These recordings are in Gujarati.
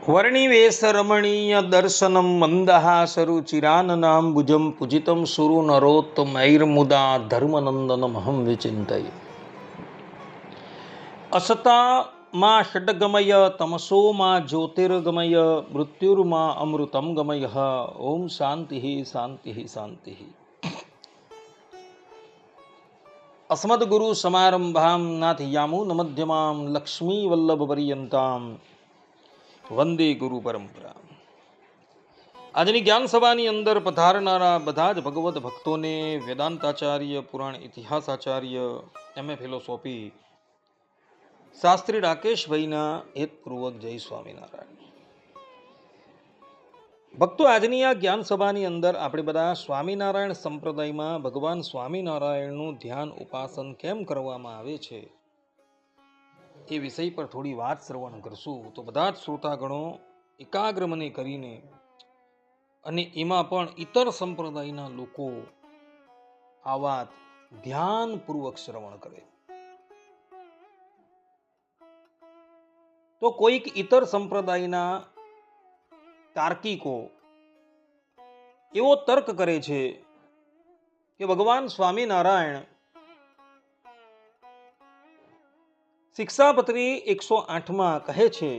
વર્ણિવેશ રમણીય દર્શનમ મંદહાસરુચિરાનનામ ભુજમ પૂજિતમ સુરુ નરોત્તમૈર્મુદા ધર્મનંદનમહં વિચિંતય અસતા માં ષડગમય તમસો માં જ્યોતિર્ગમય મૃત્યુર્મા અમૃતમ ગમય. ઓમ શાંતિ શાંતિ શાંતિ. અસ્મદ્ગુરુ સમારંભામ નાથયામૂન મધ્યમામ લક્ષ્મી વલ્લભ પર્યંતામ વંદે ગુરુ પરંપરા. આજની જ્ઞાન સભાની અંદર પધારનારા બધા જ ભગવત ભક્તોને વેદાંતાચાર્ય, પુરાણ ઇતિહાસાચાર્ય, એમએ ફિલોસોફી શાસ્ત્રી રાકેશભાઈના હેતપૂર્વક જય સ્વામિનારાયણ. ભક્તો, આજની આ જ્ઞાન સભાની અંદર આપણે બધા સ્વામિનારાયણ સંપ્રદાયમાં ભગવાન સ્વામિનારાયણનું ધ્યાન ઉપાસન કેમ કરવામાં આવે છે એ વિષય પર થોડી વાત શ્રવણ કરશું. તો બધા જ શ્રોતાગણો એકાગ્ર મને કરીને અને એમાં પણ ઇતર સંપ્રદાયના લોકો આ વાત ધ્યાનપૂર્વક શ્રવણ કરે. તો કોઈક ઇતર સંપ્રદાયના તાર્કિકો એવો તર્ક કરે છે કે ભગવાન સ્વામિનારાયણ શિક્ષાપત્રી 108 કહે છે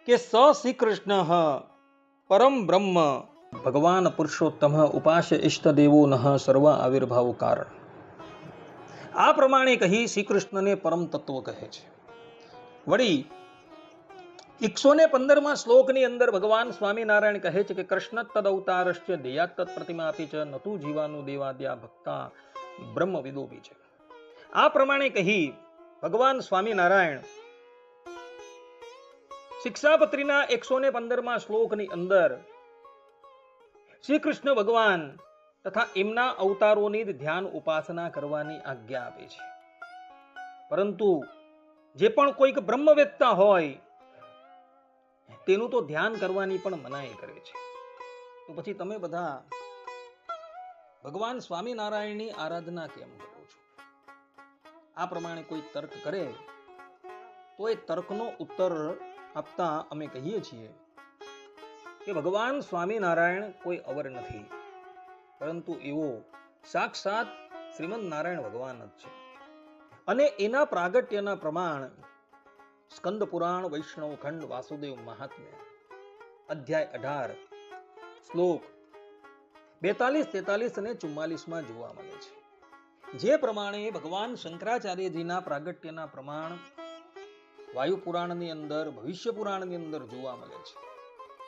કે સ શ્રી કૃષ્ણ પરમ બ્રહ્મ ભગવાન પુરુષોત્તમ ઉપાસ્ય ઇષ્ટદેવો નઃ સર્વ આવિર્ભાવ કારણ. આ પ્રમાણે કહી શ્રી કૃષ્ણને પરમ તત્વ કહે છે. વળી 115 શ્લોકની અંદર ભગવાન સ્વામિનારાયણ કહે છે કે કૃષ્ણ તદ અવતારશ્ચ દેયાત તત્ પ્રતિમા આપી છે નતુ જીવાનું દેવાદ્યા ભક્તા બ્રહ્મ વિદોપી છે. આ પ્રમાણે કહી ભગવાન સ્વામિનારાયણ શિક્ષાપત્રીના 115 શ્લોકની અંદર શ્રી કૃષ્ણ ભગવાન તથા એમના અવતારોની ધ્યાન ઉપાસના કરવાની આજ્ઞા આપે છે. પરંતુ જે પણ કોઈક બ્રહ્મવેત્તા હોય તેનું તો ધ્યાન કરવાની પણ મનાઈ કરે છે. તો પછી તમે બધા ભગવાન સ્વામિનારાયણની આરાધના કેમ કરો છો? આ પ્રમાણે કોઈ તર્ક કરે તો એ તર્કનો ઉત્તર આપતા અમે કહીએ છીએ કે ભગવાન સ્વામિનારાયણ કોઈ અવર નથી, પરંતુ એવો સાક્ષાત શ્રીમદ નારાયણ ભગવાન જ છે. અને એના પ્રાગટ્યના પ્રમાણ સ્કંદ પુરાણ વૈષ્ણવ ખંડ વાસુદેવ મહાત્મ્ય અધ્યાય 18 શ્લોક 42, 43 અને 44 જોવા મળે છે. જે પ્રમાણે ભગવાન શંકરાચાર્યજીના પ્રાગટ્યના પ્રમાણ વાયુ પુરાણની અંદર, ભવિષ્ય પુરાણની અંદર જોવા મળે છે.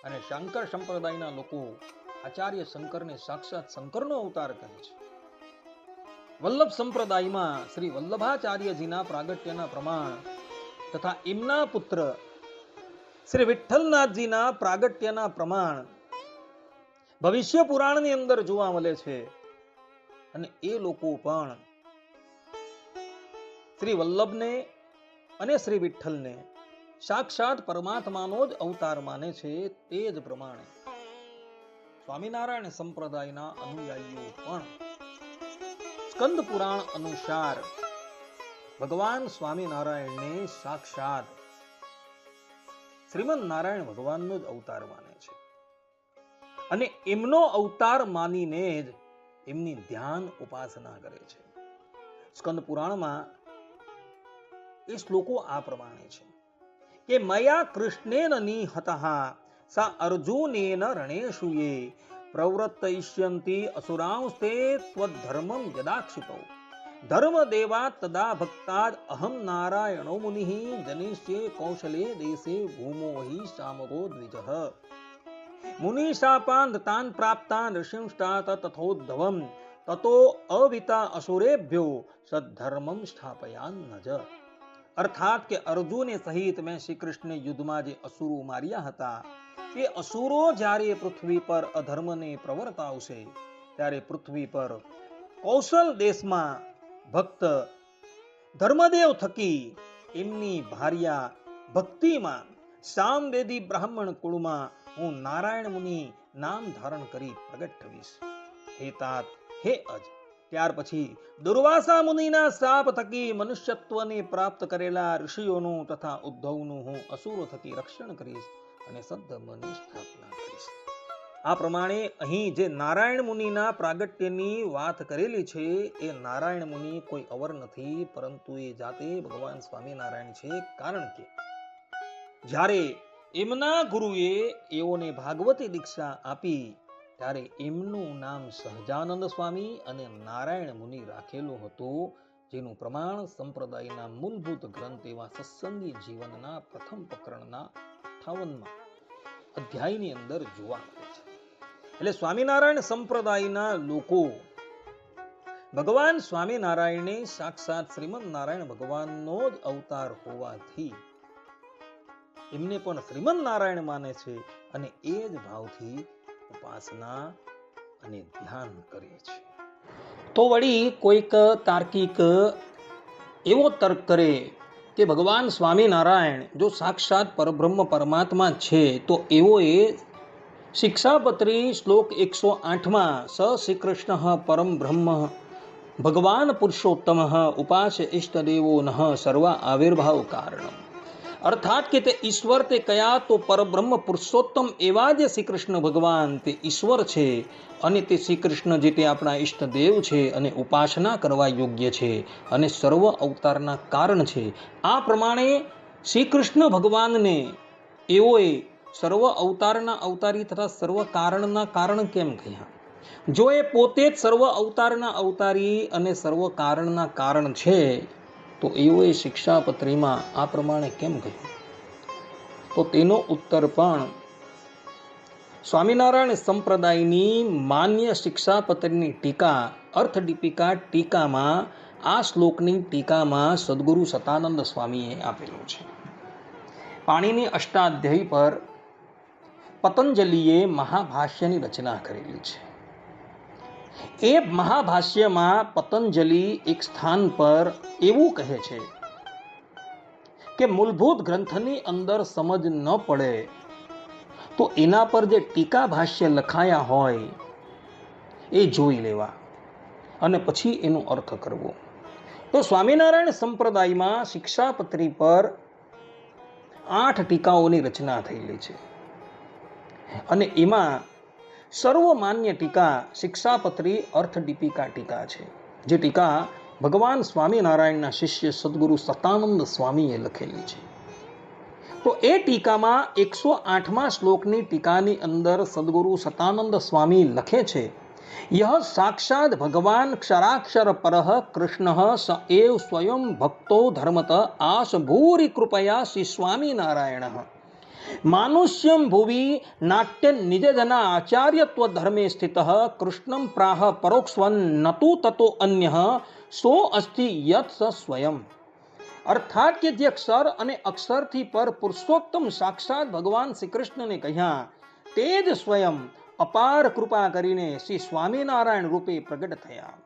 અને શંકર સંપ્રદાયના લોકો આચાર્ય શંકરને સાક્ષાત શંકરનો અવતાર કહે છે. વલ્લભ સંપ્રદાયમાં શ્રી વલ્લભાચાર્યજીના પ્રાગટ્યના પ્રમાણ તથા એમના પુત્ર શ્રી વિઠ્ઠલનાથજીના પ્રાગટ્યના પ્રમાણ ભવિષ્ય પુરાણની અંદર જોવા મળે છે. અને એ લોકો પણ શ્રી વલ્લભને અને શ્રી વિઠ્ઠલને સાક્ષાત પરમાત્માનો જ અવતાર માને છે. તે જ પ્રમાણે સ્વામિનારાયણ સંપ્રદાયના અનુયાયીઓ પણ સ્કંદ પુરાણ અનુસાર ભગવાન સ્વામિનારાયણને સાક્ષાત શ્રીમદ નારાયણ ભગવાનનો જ અવતાર માને છે. અને એમનો અવતાર માનીને જ એમની ધ્યાન ઉપાસના કરે છે. સ્કંદ પુરાણમાં એ શ્લોકો આ પ્રમાણે છે કે મયા કૃષ્ણેન નિહતઃ સા અર્જુનેન રણેશુયે પ્રવૃત્તયિષ્યન્તિ અસુરાંસ્તે ત્વદ્ધર્મં યદાક્ષિપૌ ધર્મદેવા તદા ભક્તાદ અહં નારાયણો મુનિઃ જનિષ્યે કૌશલે દેશે ભૂમો હિ શામકો દ્વિજઃ મુનિશાપાન તાન પ્રાપ્તાન ઋષિંષ્ટાત તથોદ્ધવમ તતો અવિતા અસુરેભ્યો સદ્ધર્મમ સ્થાપયાન્નજ. અર્થાત કે અર્જુને સહિત મેં શ્રી કૃષ્ણ યુદ્ધમાં જે અસુરો માર્યા હતા એ અસુરો જ્યારે પૃથ્વી પર અધર્મને પ્રવર્તાવશે ત્યારે પૃથ્વી પર કૌશલ દેશમાં ભક્ત ધર્મદેવ થકી એમની ભાર્યા ભક્તિમાં સામવેદી બ્રાહ્મણ કુળમાં હું નારાયણ મુનિ નામ ધારણ કરી પ્રગટ થઈશ. હે તાત, હે અજ, ત્યાર પછી દુર્વાસા મુનિના શ્રાપ થકી મનુષ્યત્વને પ્રાપ્ત કરેલા ઋષિઓનું તથા ઉદ્ધવનું હું અસુરો થકી રક્ષણ કરીશ અને સદ્ધર્મની સ્થાપના કરીશ. આ પ્રમાણે અહીં જે નારાયણ મુનિના પ્રાગટ્યની વાત કરેલી છે એ નારાયણ મુનિ કોઈ અવર નથી, પરંતુ એ જાતે ભગવાન સ્વામિનારાયણ છે. કારણ કે જ્યારે એમના ગુરુએ એઓને ભાગવતી દીક્ષા આપી ત્યારે એમનું નામ સહજાનંદ સ્વામી અને નારાયણ મુનિ રાખેલું હતું, જેનું પ્રમાણ સંપ્રદાયના મૂળભૂત ગ્રંથ એવા સત્સંગી જીવનના પ્રથમ પ્રકરણના 58મા અધ્યાયની અંદર જોવા મળે છે. એટલે સ્વામિનારાયણ સંપ્રદાયના લોકો ભગવાન સ્વામિનારાયણને સાક્ષાત શ્રીમદ નારાયણ ભગવાનનો જ અવતાર હોવાથી એમને પણ શ્રીમદ નારાયણ માને છે અને એ જ ભાવથી ઉપાસના અને ધ્યાન કરે છે. તો વળી કોઈક તાર્કિક એવો તર્ક કરે કે ભગવાન સ્વામિનારાયણ જો સાક્ષાત પરબ્રહ્મ પરમાત્મા છે તો એઓએ શિક્ષાપત્રી શ્લોક 108માં સ શ્રી કૃષ્ણ પરમ બ્રહ્મ ભગવાન પુરુષોત્તમ ઉપાસ્ય ઇષ્ટદેવો નઃ સર્વ આવિર્ભાવ કારણમ, અર્થાત કે તે ઈશ્વર તે કયા તો પરબ્રહ્મ પુરુષોત્તમ એવા જે શ્રી કૃષ્ણ ભગવાન તે ઈશ્વર છે અને તે શ્રી કૃષ્ણ જે તે આપણા ઈષ્ટદેવ છે અને ઉપાસના કરવા યોગ્ય છે અને સર્વ અવતારના કારણ છે. આ પ્રમાણે શ્રી કૃષ્ણ ભગવાનને એઓએ સર્વ અવતારના અવતારી તથા સર્વ કારણના કારણ કેમ કહ્યા? જો એ પોતે જ સર્વ અવતારના અવતારી અને સર્વ કારણના કારણ છે તો એઓએ શિક્ષાપત્રીમાં આ પ્રમાણે કેમ કહ્યું? તો તેનો ઉત્તર પણ સ્વામિનારાયણ સંપ્રદાયની માન્ય શિક્ષાપત્રીની ટીકા અર્થદીપિકા ટીકામાં આ શ્લોકની ટીકામાં સદગુરુ સતાનંદ સ્વામીએ આપેલું છે. પાણીની અષ્ટાધ્યાયી પર પતંજલિએ મહાભાષ્યની રચના કરેલી છે. એ મહાભાષ્યમાં પતંજલિ એક સ્થાન પર એવું કહે છે કે મૂળભૂત ગ્રંથની અંદર સમજ ન પડે તો એના પર જે ટીકા ભાષ્ય લખાયા હોય એ જોઈ લેવા અને પછી એનો અર્થ કરવો. તો સ્વામિનારાયણ સંપ્રદાયમાં શિક્ષાપત્રી પર 8 ટીકાઓની રચના થયેલી છે અને એમાં સર્વમાન્ય ટીકા શિક્ષાપત્રી અર્થદીપિકા ટીકા છે, જે ટીકા ભગવાન સ્વામિનારાયણના શિષ્ય સદગુરુ સતાનંદ સ્વામીએ લખેલી છે. તો એ ટીકામાં 108મા શ્લોકની ટીકાની અંદર સદગુરુ સતાનંદ સ્વામી લખે છે, યહ સાક્ષાત ભગવાન ક્ષરાક્ષર પરઃ કૃષ્ણ સ એવ સ્વયં ભક્તો ધર્મત આસ ભૂરી કૃપયા શ્રી સ્વામિનારાયણ માનુષ્યમ ભુવિ નાટ્ય નિજજના આચાર્યત્વ ધર્મે સ્થિત કૃષ્ણમ પ્રાહ પરોક્ષવન નતુ તતો અન્ય સો અસ્તિ યત સ સ્વયં. અર્થાત કે જે અક્ષર અને અક્ષરથી પર પુરુષોત્તમ સાક્ષાત ભગવાન શ્રી કૃષ્ણને કહ્યા તે જ સ્વયં અપાર કૃપા કરીને શ્રી સ્વામિનારાયણ રૂપે પ્રગટ થયા.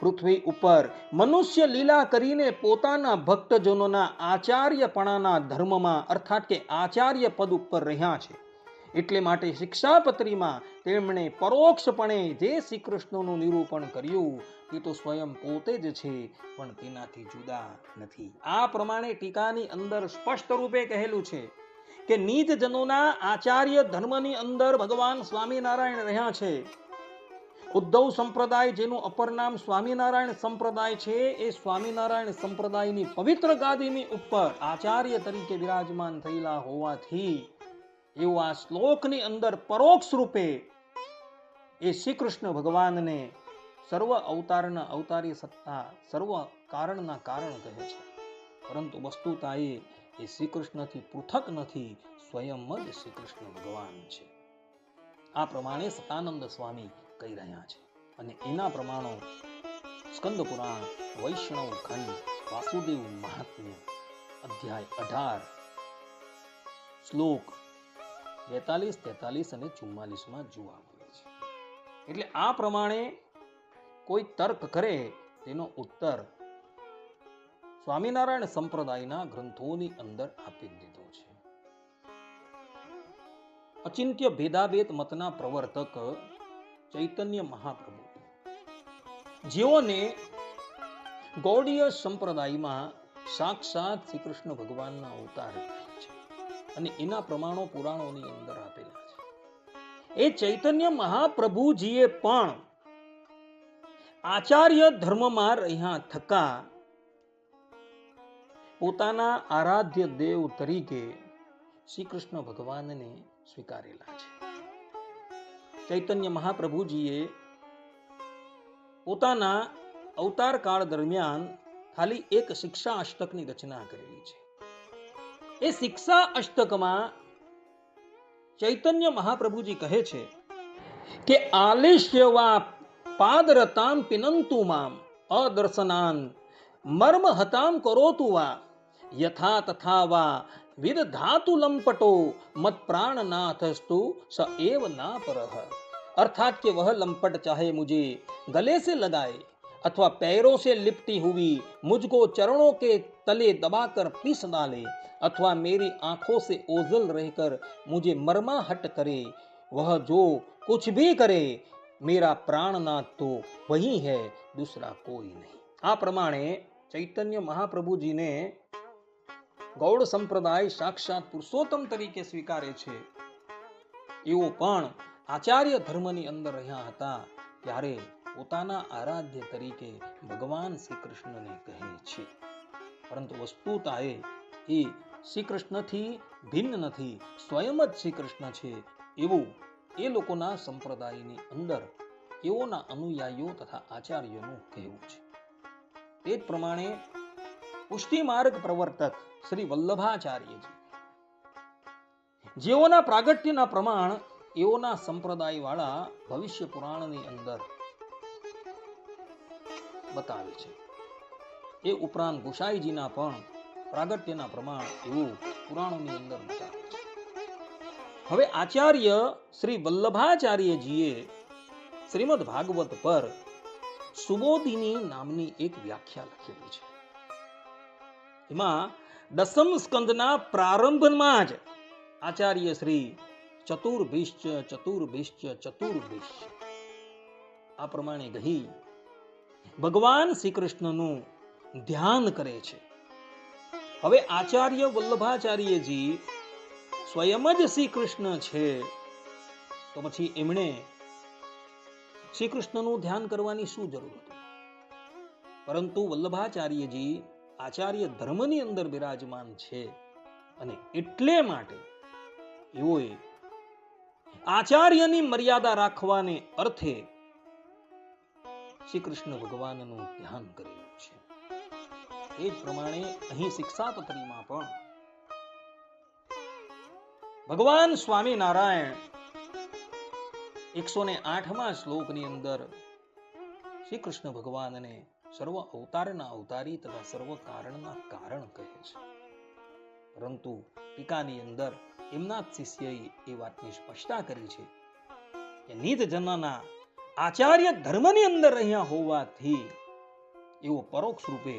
પૃથ્વી ઉપર મનુષ્ય લીલા કરીને પોતાના ભક્તજનોના આચાર્યપણાના ધર્મમાં અર્થાત કે આચાર્ય પદ ઉપર રહ્યા છે. એટલે માટે શિક્ષાપત્રીમાં તેમણે પરોક્ષપણે જે શ્રી કૃષ્ણનું નિરૂપણ કર્યું તે તો સ્વયં પોતે જ છે, પણ તેનાથી જુદા નથી. આ પ્રમાણે ટીકાની અંદર સ્પષ્ટ રૂપે કહેલું છે કે નિજ જનોના આચાર્ય ધર્મની અંદર ભગવાન સ્વામિનારાયણ રહ્યા છે. ઉદ્ધવ સંપ્રદાય જેનું અપર નામ સ્વામિનારાયણ સંપ્રદાય છે, એ સ્વામિનારાયણ સંપ્રદાયની પવિત્ર ગાદીની ઉપર આચાર્ય તરીકે વિરાજમાન થયેલા હોવાથી એવું આ શ્લોકની અંદર પરોક્ષ રૂપે એ શ્રી કૃષ્ણ ભગવાનને સર્વ અવતારના અવતારી સત્તા સર્વ કારણના કારણ કહે છે, પરંતુ વસ્તુતા એ શ્રી કૃષ્ણથી પૃથક નથી, સ્વયં જ શ્રી કૃષ્ણ ભગવાન છે. આ પ્રમાણે સતાનંદ સ્વામી કહી રહ્યા છે અને એના પ્રમાણો સ્કંદ પુરાણ વૈષ્ણવ ખંડ વાસુદેવ મહાત્મ્ય અધ્યાય 18 શ્લોક 42, 43 અને 44માં જોવા મળે છે. એટલે આ પ્રમાણે કોઈ તર્ક કરે તેનો ઉત્તર સ્વામિનારાયણ સંપ્રદાયના ગ્રંથોની અંદર આપી દીધો છે. અચિંત્ય ભેદાભેદ મતના પ્રવર્તક ચૈતન્ય મહાપ્રભુ જેઓને ગૌડીય સંપ્રદાયમાં સાક્ષાત શ્રી કૃષ્ણ ભગવાનના અવતાર થાય છે અને એના પ્રમાણો પુરાણોની અંદર આપેલા છે. એ ચૈતન્ય મહાપ્રભુજીએ પણ આચાર્ય ધર્મમાં રહ્યા થકા પોતાના આરાધ્ય દેવ તરીકે શ્રી કૃષ્ણ ભગવાનને સ્વીકારેલા છે. ચૈતન્ય મહાપ્રભુજીએ પોતાના અવતાર કાળ દરમિયાન ખાલી એક શિક્ષા અષ્ટકની રચના કરેલી છે. એ શિક્ષા અષ્ટકમાં ચૈતન્ય મહાપ્રભુજી કહે છે કે આલિશ્ય વા પાદરતામ પિનંતુ મામ અદર્શનાન મર્મ હતામ કરોતુ વા યથા તથા વા વિદધાતુ લંપટો મત प्राणनाथस्तु स एव ना परह. अर्थात कि वह लंपट चाहे मुझे गले से लगाए अथवा पैरों से लिपटी हुई मुझको चरणों के तले दबाकर पीस डाले अथवा मेरी आंखों से ओझल रहकर मुझे मर्माहट करे, वह जो कुछ भी करे मेरा प्राणनाथ तो वही है, दूसरा कोई नहीं. આ પ્રમાણે ચૈતન્ય મહાપ્રભુજીને ગૌડ સંપ્રદાય સાક્ષાત પુરુષોત્તમ તરીકે સ્વીકારે છે. એઓ પણ આચાર્ય ધર્મની અંદર રહ્યા હતા ત્યારે પોતાના આરાધ્ય તરીકે ભગવાન શ્રી કૃષ્ણને કહે છે. પરંતુ વસ્તુતાએ એ શ્રી કૃષ્ણથી ભિન્ન નથી, સ્વયં જ શ્રી કૃષ્ણ છે એવું એ લોકોના સંપ્રદાયની અંદર એઓના અનુયાયીઓ તથા આચાર્યોનું કહેવું છે. તે જ પ્રમાણે પુષ્ટિ માર્ગ પ્રવર્તક શ્રી વલ્લભાચાર્યજી, જેઓના પ્રાગટ્યના પ્રમાણ એઓના સંપ્રદાય વાળા ભવિષ્ય પુરાણની અંદર બતાવે છે. એ ઉપરાંત ગુસાઈજીના પણ પ્રાગટ્યના પ્રમાણ એવું પુરાણોની અંદર બતાવે છે. હવે આચાર્ય શ્રી વલ્લભાચાર્યજીએ શ્રીમદ ભાગવત પર સુબોધિની નામની એક વ્યાખ્યા લખેલી છે. એમાં દસમ સ્કંદના પ્રારંભમાં જ આચાર્ય શ્રી ચતુર્ભિશ્ચ આ પ્રમાણે કહી ભગવાન શ્રી કૃષ્ણનું ધ્યાન કરે છે. હવે આચાર્ય વલ્લભાચાર્યજી સ્વયં જ શ્રી કૃષ્ણ છે તો પછી એમણે શ્રી કૃષ્ણનું ધ્યાન કરવાની શું જરૂર હતી? પરંતુ વલ્લભાચાર્યજી આચાર્ય ધર્મની અંદર બિરાજમાન છે અને એટલે માટે એઓએ આચાર્યની મર્યાદા રાખવાને અર્થે શ્રી કૃષ્ણ ભગવાનનું ધ્યાન કરેલું છે. એ જ પ્રમાણે અહીં શિક્ષાપત્રીમાં પણ ભગવાન સ્વામિનારાયણ 108મા શ્લોકની અંદર શ્રી કૃષ્ણ ભગવાનને સર્વ અવતારના અવતારી તથા સર્વ કારણના કારણ કહે છે. પરંતુ ટીકાની અંદર એમના જ શિષ્યએ એ વાતની સ્પષ્ટતા કરી છે કે નિજ જનના આચાર્ય ધર્મની અંદર રહ્યા હોવાથી એવો પરોક્ષ રૂપે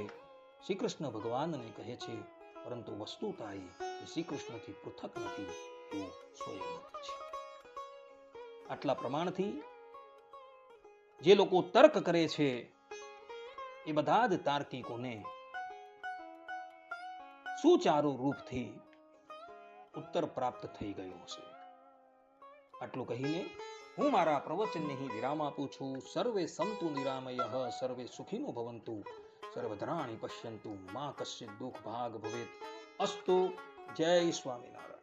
શ્રી કૃષ્ણ ભગવાનને કહે છે, પરંતુ વસ્તુતા એ શ્રી કૃષ્ણથી પૃથક નથી એવું સ્વયં છે. આટલા પ્રમાણથી જે લોકો તર્ક કરે છે એ બધા જ તાર્કિકોને સુચારુ રૂપથી ઉત્તર પ્રાપ્ત થઈ ગયો છે. આટલું કહીને હું મારા પ્રવચનને અહીં વિરામ આપું છું. સર્વે સંતુ નિરામયઃ, સર્વે સુખીનો ભવંતુ, સર્વધરાણી પશ્યંતુ, મા કશ્ચિત દુઃખ ભાગ ભવેત. અસ્તુ. જય સ્વામિનારાયણ.